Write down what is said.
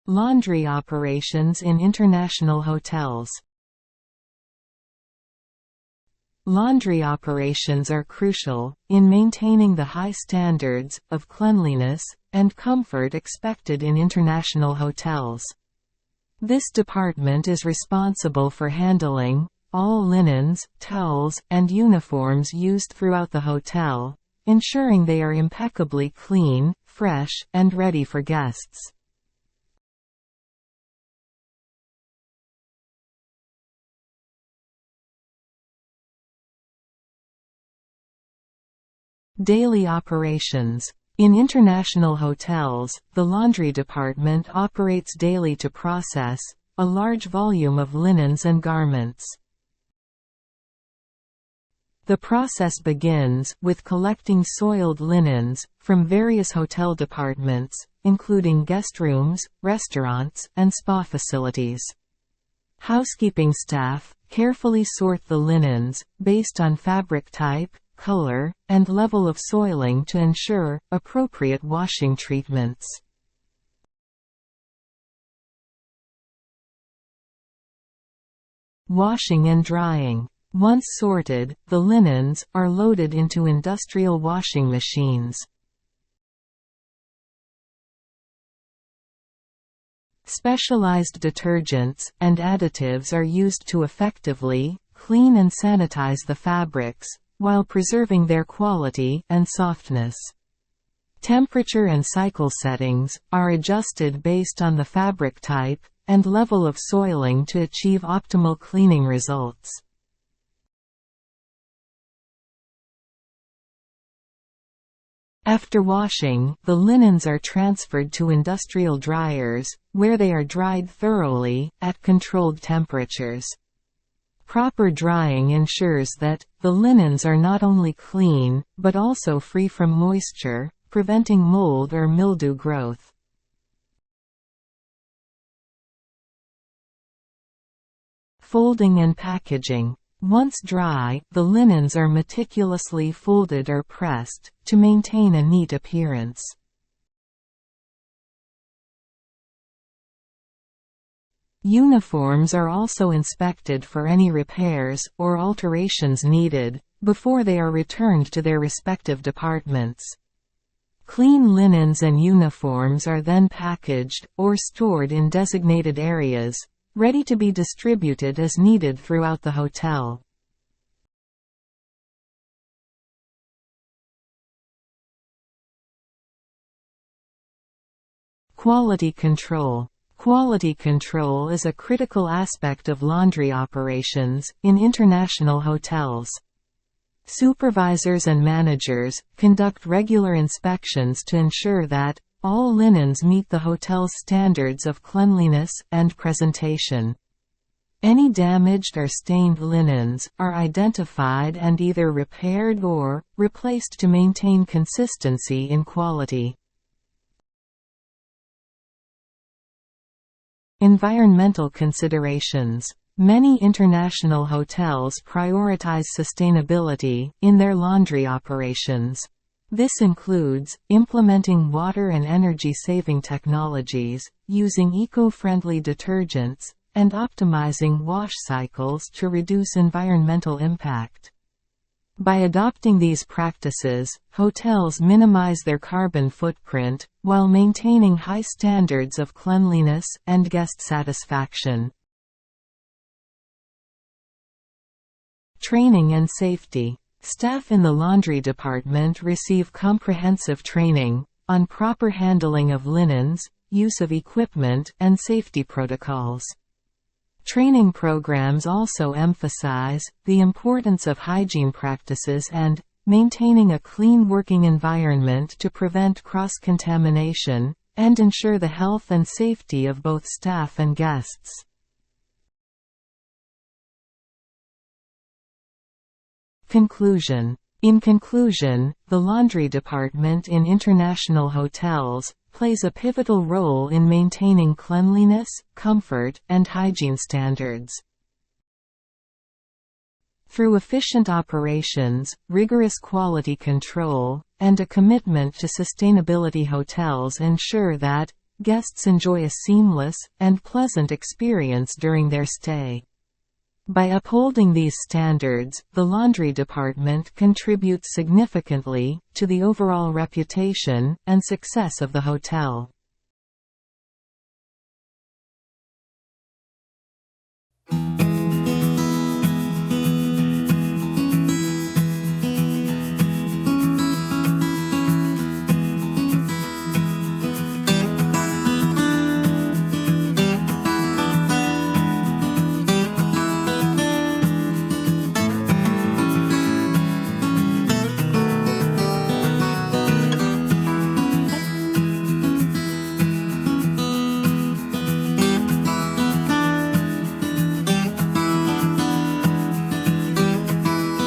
Laundry operations in international hotels. Laundry operations are crucial in maintaining the high standards of cleanliness and comfort expected in international hotels. This department is responsible for handling all linens, towels, and uniforms used throughout the hotel, ensuring they are impeccably clean, fresh, and ready for guests. Daily operations. In international hotels, the laundry department operates daily to process a large volume of linens and garments. The process begins with collecting soiled linens from various hotel departments, including guest rooms, restaurants, and spa facilities. Housekeeping staff carefully sort the linens based on fabric type, color, and level of soiling to ensure appropriate washing treatments. Washing and drying. Once sorted, the linens are loaded into industrial washing machines. Specialized detergents and additives are used to effectively clean and sanitize the fabrics, while preserving their quality and softness. Temperature and cycle settings are adjusted based on the fabric type and level of soiling to achieve optimal cleaning results. After washing, the linens are transferred to industrial dryers, where they are dried thoroughly at controlled temperatures. Proper drying ensures that the linens are not only clean, but also free from moisture, preventing mold or mildew growth. Folding and packaging. Once dry, the linens are meticulously folded or pressed to maintain a neat appearance. Uniforms are also inspected for any repairs or alterations needed, before they are returned to their respective departments. Clean linens and uniforms are then packaged or stored in designated areas, ready to be distributed as needed throughout the hotel. Quality control. Quality control is a critical aspect of laundry operations in international hotels. Supervisors and managers conduct regular inspections to ensure that all linens meet the hotel's standards of cleanliness and presentation. Any damaged or stained linens are identified and either repaired or replaced to maintain consistency in quality. Environmental considerations. Many international hotels prioritize sustainability in their laundry operations. This includes implementing water and energy-saving technologies, using eco-friendly detergents, and optimizing wash cycles to reduce environmental impact. By adopting these practices, hotels minimize their carbon footprint, while maintaining high standards of cleanliness and guest satisfaction. Training and safety. Staff in the laundry department receive comprehensive training on proper handling of linens, use of equipment, and safety protocols. Training programs also emphasize the importance of hygiene practices and maintaining a clean working environment to prevent cross-contamination and ensure the health and safety of both staff and guests. Conclusion. In conclusion, the laundry department in international hotels plays a pivotal role in maintaining cleanliness, comfort, and hygiene standards. Through efficient operations, rigorous quality control, and a commitment to sustainability, hotels ensure that guests enjoy a seamless and pleasant experience during their stay. By upholding these standards, the laundry department contributes significantly to the overall reputation and success of the hotel.